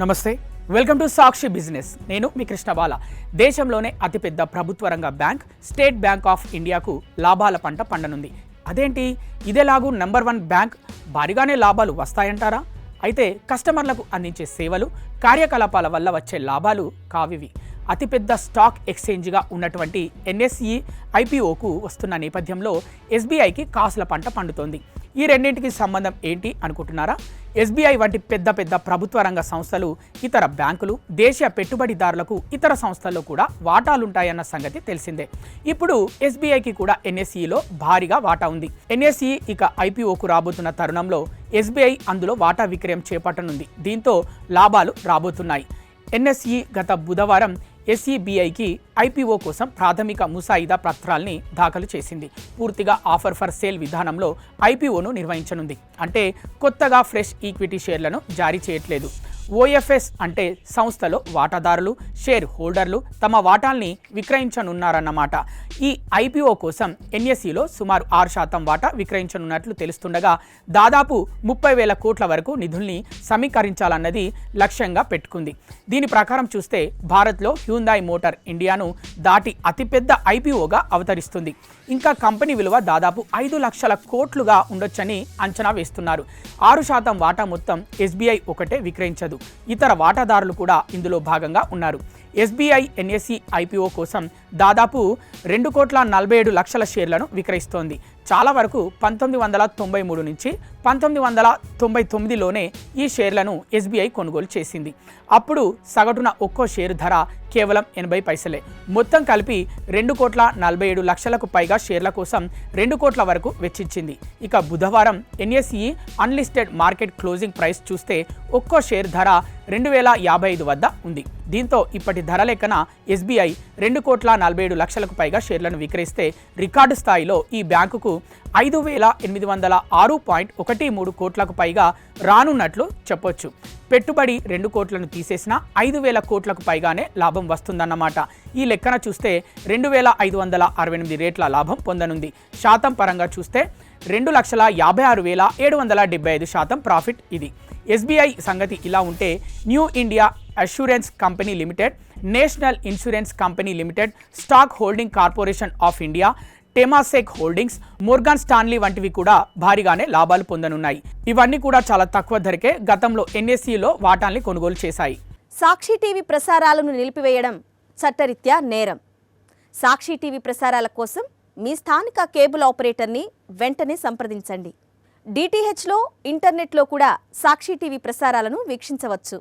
నమస్తే, welcome to Sakshi business. నేను మీ కృష్ణబాల. దేశంలోనే అతిపెద్ద ప్రభుత్వ రంగ బ్యాంక్ స్టేట్ బ్యాంక్ ఆఫ్ ఇండియాకు లాభాల పంట పండనుంది. అదేంటి, ఇదేలాగూ నెంబర్ 1 బ్యాంక్ భారీగానే లాభాలు వస్తాయంటారా? అయితే కస్టమర్లకు అందించే సేవలు, కార్యకలాపాల వల్ల వచ్చే లాభాలు కావివి. అతిపెద్ద స్టాక్ ఎక్స్చేంజ్గా ఉన్నటువంటి ఎన్ఎస్ఈ ఐపీఓకు వస్తున్న నేపథ్యంలో ఎస్బీఐకి కాసుల పంట పండుతోంది. ఈ రెండింటికి సంబంధం ఏంటి అనుకుంటున్నారా? ఎస్బీఐ వంటి పెద్ద పెద్ద ప్రభుత్వ రంగ సంస్థలు, ఇతర బ్యాంకులు, దేశీయ పెట్టుబడిదారులకు ఇతర సంస్థల్లో కూడా వాటాలుంటాయన్న సంగతి తెలిసిందే. ఇప్పుడు ఎస్బీఐకి కూడా ఎన్ఎస్ఈలో భారీగా వాటా ఉంది. ఎన్ఎస్ఈ ఇక ఐపీఓకు రాబోతున్న తరుణంలో ఎస్బీఐ అందులో వాటా విక్రయం చేపట్టనుంది. దీంతో లాభాలు రాబోతున్నాయి. ఎన్ఎస్ఈ గత బుధవారం ఎస్ఈబీఐకి ఐపీఓ కోసం ప్రాథమిక ముసాయిదా పత్రాల్ని దాఖలు చేసింది. పూర్తిగా ఆఫర్ ఫర్ సేల్ విధానంలో ఐపీఓను నిర్వహించనుంది. అంటే కొత్తగా ఫ్రెష్ ఈక్విటీ షేర్లను జారీ చేయట్లేదు. ఓఎఫ్ఎస్ అంటే సంస్థలో వాటాదారులు, షేర్ హోల్డర్లు తమ వాటాల్ని విక్రయించనున్నారన్నమాట. ఈ ఐపీఓ కోసం ఎన్ఎస్ఈలో సుమారు 6% వాటా విక్రయించనున్నట్లు తెలుస్తుండగా దాదాపు 30,000 కోట్ల వరకు నిధుల్ని సమీకరించాలన్నది లక్ష్యంగా పెట్టుకుంది. దీని ప్రకారం చూస్తే భారత్లో హ్యుందాయ్ మోటార్ ఇండియాను దాటి అతిపెద్ద ఐపీఓగా అవతరిస్తుంది. ఇంకా కంపెనీ విలువ దాదాపు 5 లక్షల కోట్లుగా ఉండొచ్చని అంచనా వేస్తున్నారు. 6% వాటా మొత్తం ఎస్బీఐ ఒకటే విక్రయించదు. ఇతర వాటాదారులు కూడా ఇందులో భాగంగా ఉన్నారు. ఎస్బీఐ ఎన్ఎస్ఈ ఐపీఓ కోసం దాదాపు 2,47,00,000 షేర్లను విక్రయిస్తోంది. చాలా వరకు 1993 నుంచి 1999లోనే ఈ షేర్లను ఎస్బీఐ కొనుగోలు చేసింది. అప్పుడు సగటున ఒక్కో షేరు ధర కేవలం 80 పైసలే. మొత్తం కలిపి 2,47,00,000కు పైగా షేర్ల కోసం 2 కోట్ల వరకు వెచ్చించింది. ఇక బుధవారం NSE unlisted market closing price చూస్తే ఒక్కో షేర్ ధర 2,055 వద్ద ఉంది. దీంతో ఇప్పటి ధర లెక్కన ఎస్బీఐ 2,47,00,000కు పైగా షేర్లను విక్రయిస్తే రికార్డు స్థాయిలో ఈ బ్యాంకుకు 5,806.13 కోట్లకు పైగా రానున్నట్లు చెప్పొచ్చు. పెట్టుబడి 2 కోట్లను తీసేసిన 5,000 కోట్లకు పైగానే లాభం వస్తుందన్నమాట. ఈ లెక్కన చూస్తే 2,568 రేట్ల లాభం పొందనుంది. శాతం పరంగా చూస్తే 2,56,775% ప్రాఫిట్ ఇది. ఎస్బీఐ సంగతి ఇలా ఉంటే new India assurance company limited, national insurance company limited, stock holding corporation of India, Temasek holdings, Morgan Stanley వంటివి కూడా భారీగానే లాభాలు పొందనున్నాయి. ఇవన్నీ కూడా చాలా తక్కువ ధరకే గతంలో ఎన్ఎస్ఈలో వాటాల్ని కొనుగోలు చేశాయి. సాక్షి టీవీ ప్రసారాలను నిలిపివేయడం చట్టరీత్యా నేరం. సాక్షి టీవీ ప్రసారాల కోసం మీ స్థానిక కేబుల్ ఆపరేటర్ని వెంటనే సంప్రదించండి. డిటిహెచ్లో, ఇంటర్నెట్లో కూడా సాక్షి టీవీ ప్రసారాలను వీక్షించవచ్చు.